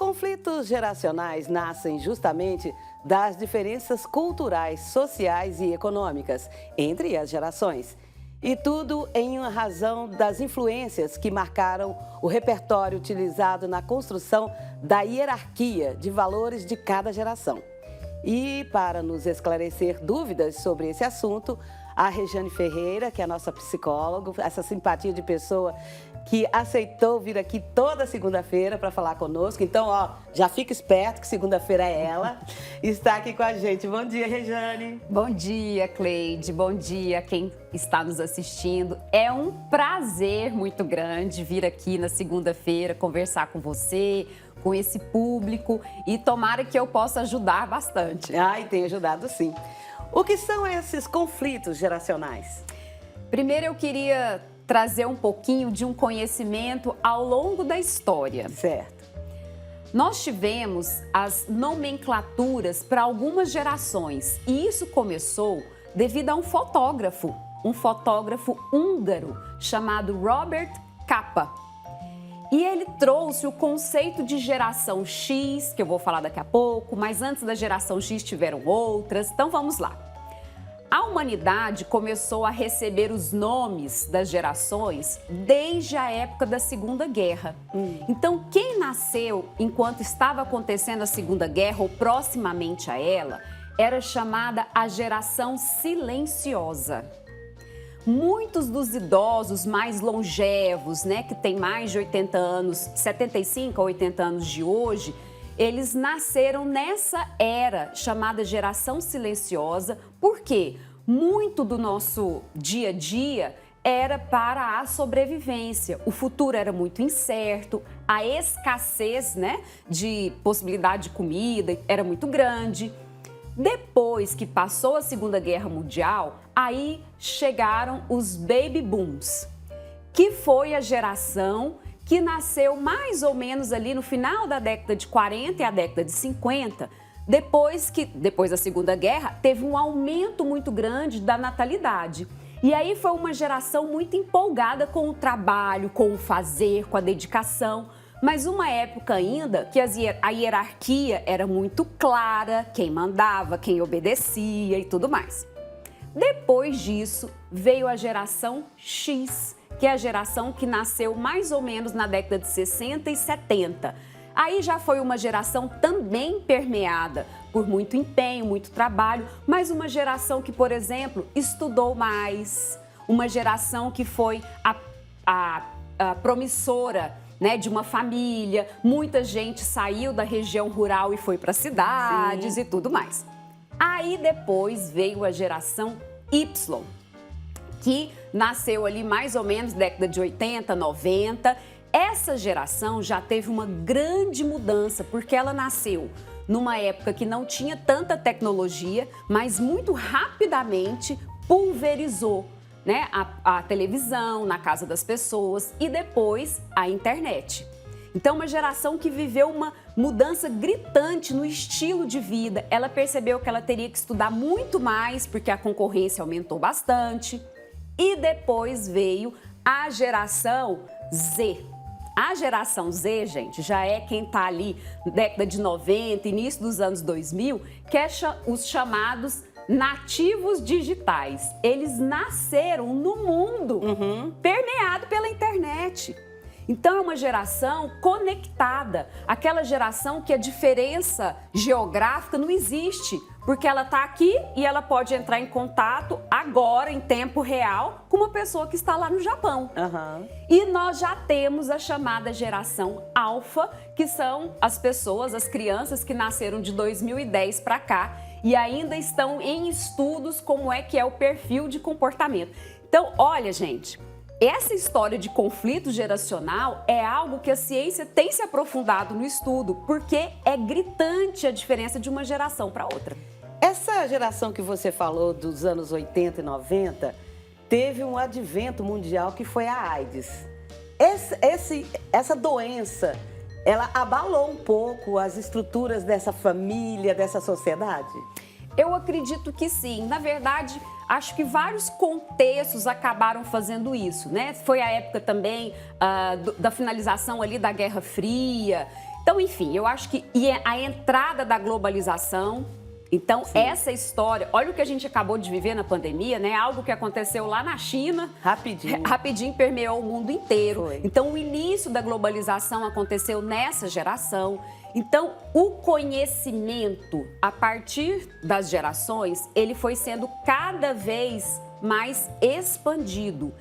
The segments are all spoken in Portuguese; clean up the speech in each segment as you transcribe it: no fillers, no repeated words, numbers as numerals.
conflitos geracionais nascem justamente das diferenças culturais, sociais e econômicas entre as gerações. E tudo em uma razão das influências que marcaram o repertório utilizado na construção da hierarquia de valores de cada geração. E para nos esclarecer dúvidas sobre esse assunto, a Rejane Ferreira, que é a nossa psicóloga, essa simpatia de pessoa que aceitou vir aqui toda segunda-feira para falar conosco. Então, já fica esperto que segunda-feira é ela, está aqui com a gente. Bom dia, Rejane. Bom dia, Cleide. Bom dia quem está nos assistindo. É um prazer muito grande vir aqui na segunda-feira conversar com você, com esse público, e tomara que eu possa ajudar bastante. E tem ajudado sim. O que são esses conflitos geracionais? Primeiro eu queria trazer um pouquinho de um conhecimento ao longo da história. Certo. Nós tivemos as nomenclaturas para algumas gerações e isso começou devido a um fotógrafo húngaro chamado Robert Capa. E ele trouxe o conceito de geração X, que eu vou falar daqui a pouco, mas antes da geração X tiveram outras. Então vamos lá. A humanidade começou a receber os nomes das gerações desde a época da Segunda Guerra. Então, quem nasceu enquanto estava acontecendo a Segunda Guerra ou proximamente a ela, era chamada a geração silenciosa. Muitos dos idosos mais longevos, que têm mais de 80 anos, 75 a 80 anos de hoje, eles nasceram nessa era chamada geração silenciosa, porque muito do nosso dia a dia era para a sobrevivência. O futuro era muito incerto, a escassez, de possibilidade de comida era muito grande. Depois que passou a Segunda Guerra Mundial, aí chegaram os baby booms, que foi a geração que nasceu mais ou menos ali no final da década de 40 e a década de 50, depois da Segunda Guerra, teve um aumento muito grande da natalidade. E aí foi uma geração muito empolgada com o trabalho, com o fazer, com a dedicação, mas uma época ainda que a hierarquia era muito clara, quem mandava, quem obedecia e tudo mais. Depois disso, veio a geração X, que é a geração que nasceu mais ou menos na década de 60 e 70. Aí já foi uma geração também permeada por muito empenho, muito trabalho, mas uma geração que, por exemplo, estudou mais, uma geração que foi a promissora, de uma família. Muita gente saiu da região rural e foi para cidades e tudo mais. Aí depois veio a geração Y, que nasceu ali mais ou menos década de 80, 90. Essa geração já teve uma grande mudança, porque ela nasceu numa época que não tinha tanta tecnologia, mas muito rapidamente pulverizou a televisão na casa das pessoas e depois a internet. Então, uma geração que viveu uma mudança gritante no estilo de vida. Ela percebeu que ela teria que estudar muito mais, porque a concorrência aumentou bastante. E depois veio a geração Z. A geração Z, gente, já é quem está ali na década de 90, início dos anos 2000, que é os chamados nativos digitais. Eles nasceram no mundo permeado pela internet. Então, é uma geração conectada, aquela geração que a diferença geográfica não existe, porque ela está aqui e ela pode entrar em contato agora, em tempo real, com uma pessoa que está lá no Japão. E nós já temos a chamada geração Alfa, que são as pessoas, as crianças que nasceram de 2010 para cá e ainda estão em estudos como é que é o perfil de comportamento. Então, olha, gente, essa história de conflito geracional é algo que a ciência tem se aprofundado no estudo, porque é gritante a diferença de uma geração para outra. Essa geração que você falou dos anos 80 e 90 teve um advento mundial que foi a AIDS. Essa doença, ela abalou um pouco as estruturas dessa família, dessa sociedade? Eu acredito que sim. Na verdade, acho que vários contextos acabaram fazendo isso, Foi a época também da finalização ali da Guerra Fria. Então, Então, enfim, eu acho que a entrada da globalização. Então, sim, essa história, olha o que a gente acabou de viver na pandemia, né? Algo que aconteceu lá na China. Rapidinho permeou o mundo inteiro. Foi. Então, o início da globalização aconteceu nessa geração. Então, o conhecimento, a partir das gerações, ele foi sendo cada vez mais expandido.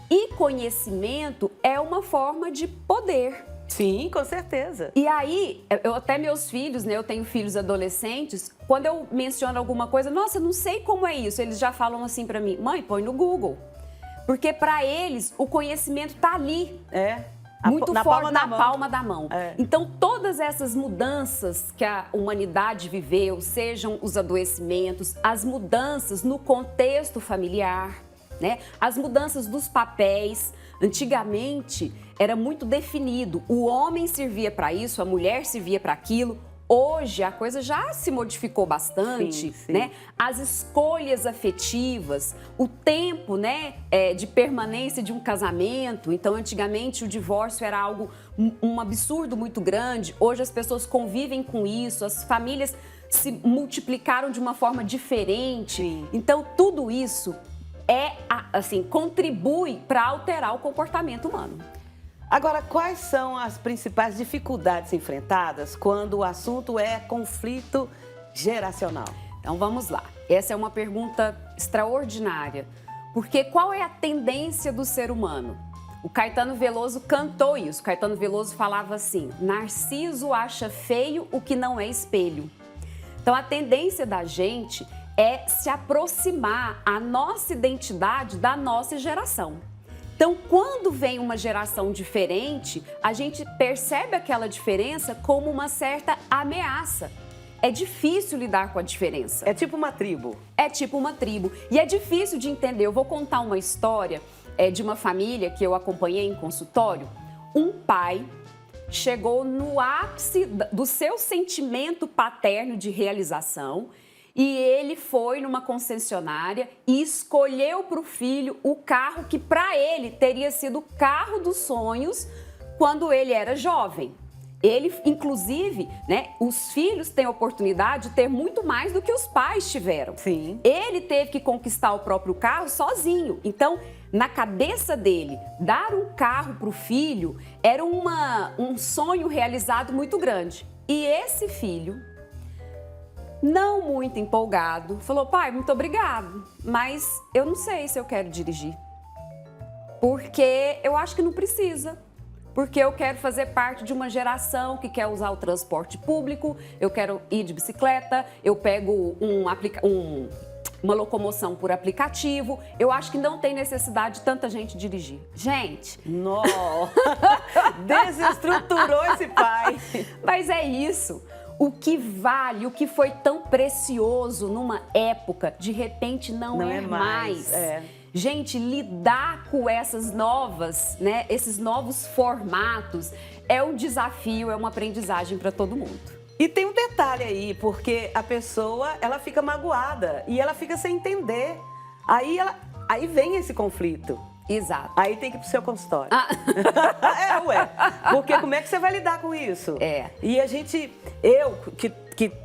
E conhecimento é uma forma de poder. Sim, com certeza. E aí, até meus filhos, né? Eu tenho filhos adolescentes, quando eu menciono alguma coisa, nossa, não sei como é isso, eles já falam assim pra mim, mãe, põe no Google. Porque pra eles, o conhecimento tá ali. Muito forte, na palma da mão. Então, todas essas mudanças que a humanidade viveu, sejam os adoecimentos, as mudanças no contexto familiar, né? As mudanças dos papéis. Antigamente, era muito definido. O homem servia para isso, a mulher servia para aquilo. Hoje, a coisa já se modificou bastante, sim. né? As escolhas afetivas, o tempo, né, de permanência de um casamento. Então, antigamente, o divórcio era algo, um absurdo muito grande. Hoje, as pessoas convivem com isso, as famílias se multiplicaram de uma forma diferente. Sim. Então, tudo isso contribui para alterar o comportamento humano. Agora, quais são as principais dificuldades enfrentadas quando o assunto é conflito geracional? Então, vamos lá. Essa é uma pergunta extraordinária, porque qual é a tendência do ser humano? O Caetano Veloso cantou isso. O Caetano Veloso falava assim, Narciso acha feio o que não é espelho. Então, a tendência da gente é se aproximar a nossa identidade da nossa geração. Então, quando vem uma geração diferente, a gente percebe aquela diferença como uma certa ameaça. É difícil lidar com a diferença. É tipo uma tribo. É tipo uma tribo. E é difícil de entender. Eu vou contar uma história de uma família que eu acompanhei em consultório. Um pai chegou no ápice do seu sentimento paterno de realização e ele foi numa concessionária e escolheu para o filho o carro que para ele teria sido o carro dos sonhos quando ele era jovem. Ele, inclusive, né, os filhos têm a oportunidade de ter muito mais do que os pais tiveram. Sim. Ele teve que conquistar o próprio carro sozinho. Então, na cabeça dele, dar um carro para o filho era um sonho realizado muito grande. E esse filho, não muito empolgado, falou, pai, muito obrigado, mas eu não sei se eu quero dirigir. Porque eu acho que não precisa. Porque eu quero fazer parte de uma geração que quer usar o transporte público, eu quero ir de bicicleta, eu pego uma locomoção por aplicativo. Eu acho que não tem necessidade de tanta gente dirigir. Gente! Nossa! Desestruturou esse pai. Mas é isso. O que vale, o que foi tão precioso numa época, de repente não é mais. Gente, lidar com essas novas, né, esses novos formatos é um desafio, é uma aprendizagem para todo mundo. E tem um detalhe aí, porque a pessoa, ela fica magoada e ela fica sem entender. Aí vem esse conflito. Exato. Aí tem que ir pro seu consultório. Porque como é que você vai lidar com isso? E eu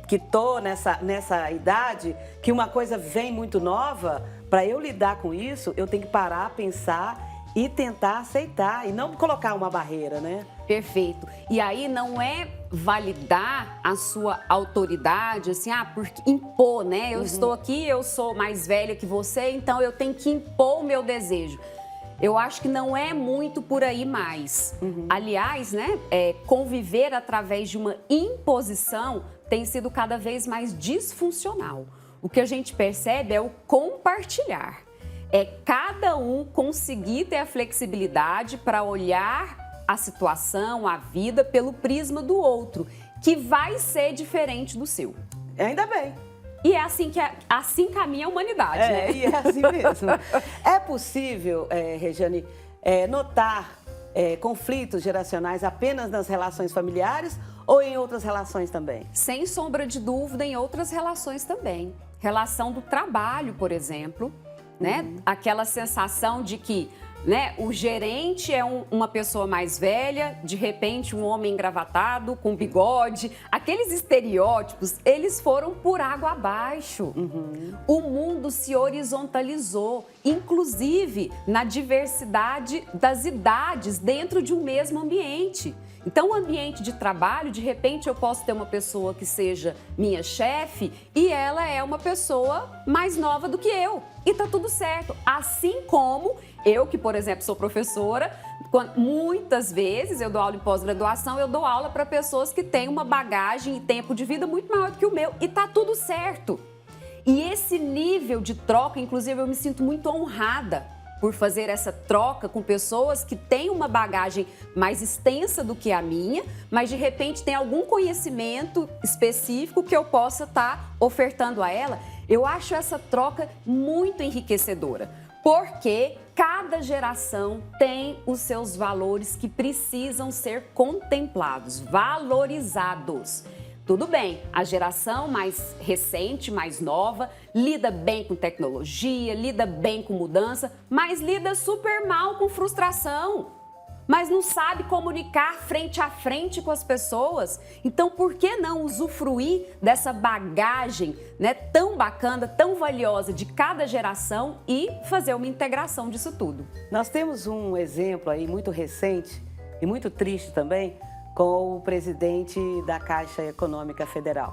que tô nessa idade, que uma coisa vem muito nova, para eu lidar com isso, eu tenho que parar, pensar e tentar aceitar e não colocar uma barreira, né? Perfeito. E aí não é validar a sua autoridade, assim, porque impor, né? Eu estou aqui, eu sou mais velha que você, então eu tenho que impor o meu desejo. Eu acho que não é muito por aí mais. Aliás, né, conviver através de uma imposição tem sido cada vez mais disfuncional. O que a gente percebe é o compartilhar. É cada um conseguir ter a flexibilidade para olhar a situação, a vida, pelo prisma do outro, que vai ser diferente do seu. Ainda bem. E é assim caminha a humanidade, né? E é assim mesmo. É possível, Regiane, notar conflitos geracionais apenas nas relações familiares ou em outras relações também? Sem sombra de dúvida, em outras relações também. Relação do trabalho, por exemplo, né? Aquela sensação de que né? O gerente é uma pessoa mais velha, de repente um homem engravatado, com bigode. Aqueles estereótipos, eles foram por água abaixo. O mundo se horizontalizou, inclusive na diversidade das idades dentro de um mesmo ambiente. Então, o ambiente de trabalho, de repente, eu posso ter uma pessoa que seja minha chefe e ela é uma pessoa mais nova do que eu. E tá tudo certo. Assim como eu, que, por exemplo, sou professora, muitas vezes eu dou aula em pós-graduação, eu dou aula para pessoas que têm uma bagagem e tempo de vida muito maior do que o meu. E tá tudo certo. E esse nível de troca, inclusive, eu me sinto muito honrada por fazer essa troca com pessoas que têm uma bagagem mais extensa do que a minha, mas de repente tem algum conhecimento específico que eu possa estar ofertando a ela. Eu acho essa troca muito enriquecedora, porque cada geração tem os seus valores que precisam ser contemplados, valorizados. Tudo bem, a geração mais recente, mais nova, lida bem com tecnologia, lida bem com mudança, mas lida super mal com frustração. Mas não sabe comunicar frente a frente com as pessoas. Então, por que não usufruir dessa bagagem, né, tão bacana, tão valiosa de cada geração e fazer uma integração disso tudo? Nós temos um exemplo aí muito recente e muito triste também, com o presidente da Caixa Econômica Federal,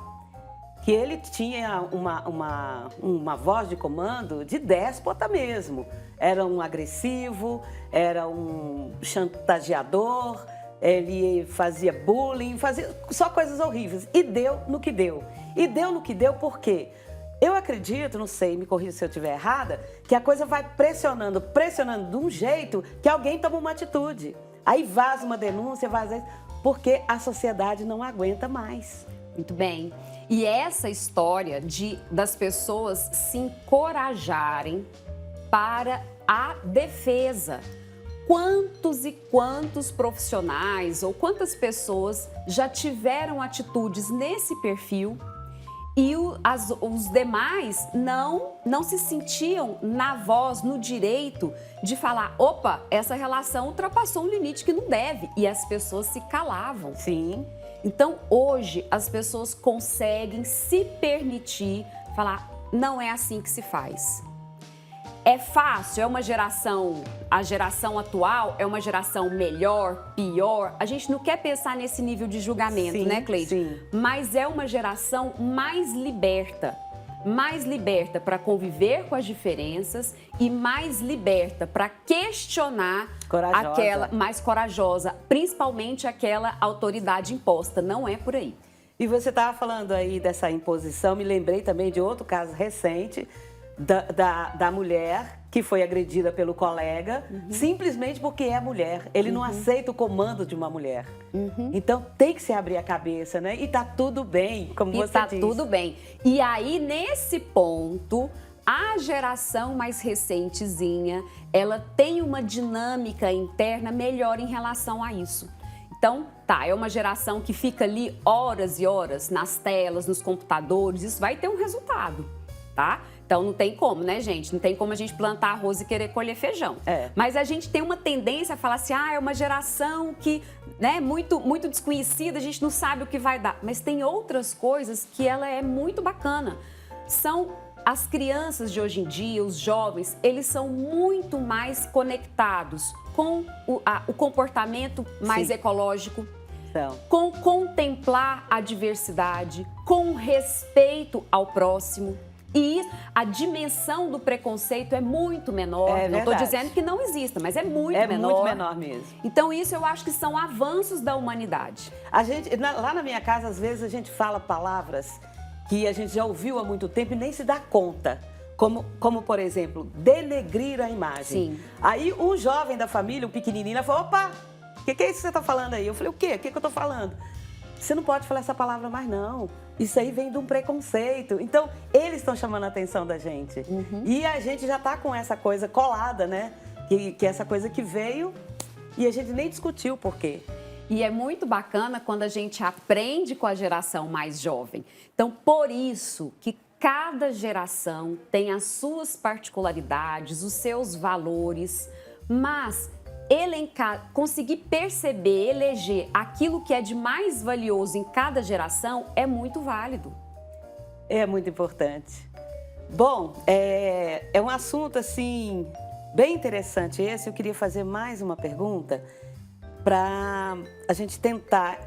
que ele tinha uma voz de comando de déspota mesmo. Era um agressivo, era um chantageador, ele fazia bullying, fazia só coisas horríveis. E deu no que deu. E deu no que deu por quê? Eu acredito, não sei, me corrija se eu estiver errada, que a coisa vai pressionando de um jeito que alguém toma uma atitude. Aí vaza uma denúncia, vaza isso, porque a sociedade não aguenta mais. Muito bem. E essa história das pessoas se encorajarem para a defesa. Quantos e quantos profissionais ou quantas pessoas já tiveram atitudes nesse perfil e os demais não se sentiam na voz, no direito de falar, opa, essa relação ultrapassou um limite que não deve. E as pessoas se calavam. Sim. Então, hoje, as pessoas conseguem se permitir falar, não é assim que se faz. É fácil, a geração atual é uma geração melhor, pior. A gente não quer pensar nesse nível de julgamento, sim, né, Cleide? Sim. Mas é uma geração mais liberta para conviver com as diferenças e mais liberta para questionar mais corajosa, principalmente aquela autoridade imposta. Não é por aí. E você estava falando aí dessa imposição, me lembrei também de outro caso recente, da mulher que foi agredida pelo colega, simplesmente porque é mulher. Ele não aceita o comando de uma mulher. Então, tem que se abrir a cabeça, né? E tá tudo bem, como você diz. E tá tudo bem. E aí, nesse ponto, a geração mais recentezinha, ela tem uma dinâmica interna melhor em relação a isso. Então, é uma geração que fica ali horas e horas nas telas, nos computadores, isso vai ter um resultado, tá? Então, não tem como, né, gente? Não tem como a gente plantar arroz e querer colher feijão. Mas a gente tem uma tendência a falar assim, é uma geração que, né, muito desconhecida, a gente não sabe o que vai dar. Mas tem outras coisas que ela é muito bacana. São as crianças de hoje em dia, os jovens, eles são muito mais conectados com o comportamento mais ecológico, com contemplar a diversidade, com respeito ao próximo. E a dimensão do preconceito é muito menor. Não estou dizendo que não exista, mas é muito menor. É muito menor mesmo. Então, isso eu acho que são avanços da humanidade. Lá na minha casa, às vezes, a gente fala palavras que a gente já ouviu há muito tempo e nem se dá conta. Como, por exemplo, denegrir a imagem. Sim. Aí, o jovem da família, o pequenininho, falou, opa, o que é isso que você está falando aí? Eu falei, o quê? O que eu estou falando? Você não pode falar essa palavra mais, não. Isso aí vem de um preconceito. Então, eles estão chamando a atenção da gente. E a gente já está com essa coisa colada, né? Que essa coisa que veio e a gente nem discutiu o porquê. E é muito bacana quando a gente aprende com a geração mais jovem. Então, por isso que cada geração tem as suas particularidades, os seus valores, mas elencar, conseguir perceber, eleger aquilo que é de mais valioso em cada geração é muito válido. É muito importante. Bom, é um assunto assim bem interessante esse. Eu queria fazer mais uma pergunta para a gente tentar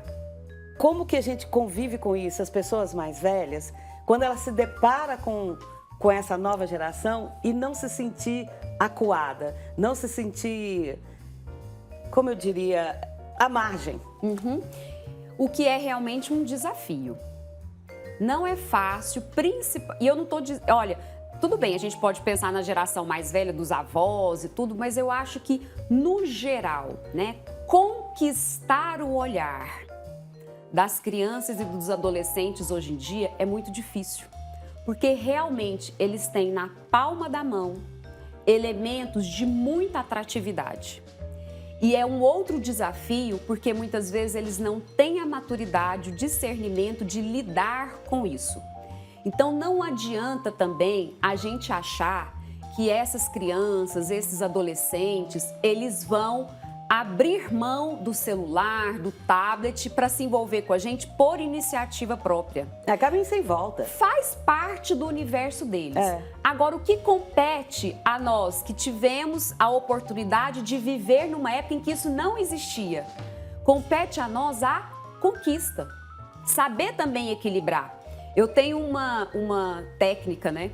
como que a gente convive com isso, as pessoas mais velhas, quando ela se depara com essa nova geração e não se sentir acuada, não se sentir, como eu diria, à margem. O que é realmente um desafio. Não é fácil, e eu não estou dizendo, olha, tudo bem, a gente pode pensar na geração mais velha dos avós e tudo, mas eu acho que, no geral, né, conquistar o olhar das crianças e dos adolescentes hoje em dia é muito difícil, porque realmente eles têm na palma da mão elementos de muita atratividade. E é um outro desafio, porque muitas vezes eles não têm a maturidade, o discernimento de lidar com isso. Então não adianta também a gente achar que essas crianças, esses adolescentes, eles vão abrir mão do celular, do tablet para se envolver com a gente por iniciativa própria. É caminho sem volta. Faz parte do universo deles. Agora, o que compete a nós que tivemos a oportunidade de viver numa época em que isso não existia? Compete a nós a conquista. Saber também equilibrar. Eu tenho uma técnica, né?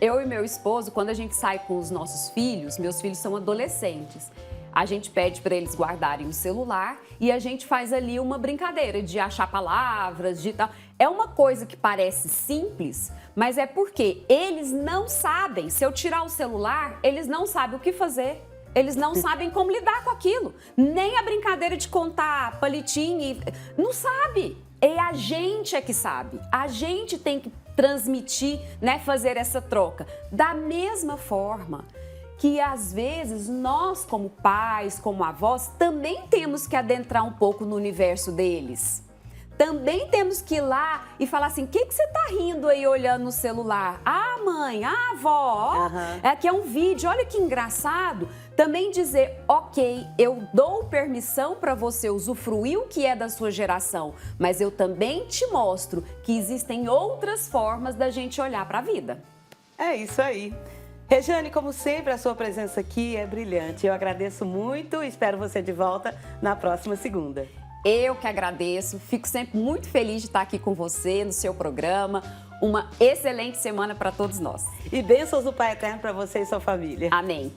Eu e meu esposo, quando a gente sai com os nossos filhos, meus filhos são adolescentes, a gente pede para eles guardarem o celular e a gente faz ali uma brincadeira de achar palavras, de tal. É uma coisa que parece simples, mas é porque eles não sabem. Se eu tirar o celular, eles não sabem o que fazer. Eles não sabem como lidar com aquilo. Nem a brincadeira de contar palitinho, não sabe. É a gente é que sabe. A gente tem que transmitir, né, fazer essa troca. Da mesma forma que às vezes nós, como pais, como avós, também temos que adentrar um pouco no universo deles. Também temos que ir lá e falar assim, o que você tá rindo aí olhando no celular? Ah, mãe, ah, avó, aqui é um vídeo, olha que engraçado. Também dizer, ok, eu dou permissão para você usufruir o que é da sua geração, mas eu também te mostro que existem outras formas da gente olhar para a vida. É isso aí. Rejane, como sempre, a sua presença aqui é brilhante. Eu agradeço muito e espero você de volta na próxima segunda. Eu que agradeço, fico sempre muito feliz de estar aqui com você no seu programa. Uma excelente semana para todos nós. E bênçãos do Pai Eterno para você e sua família. Amém.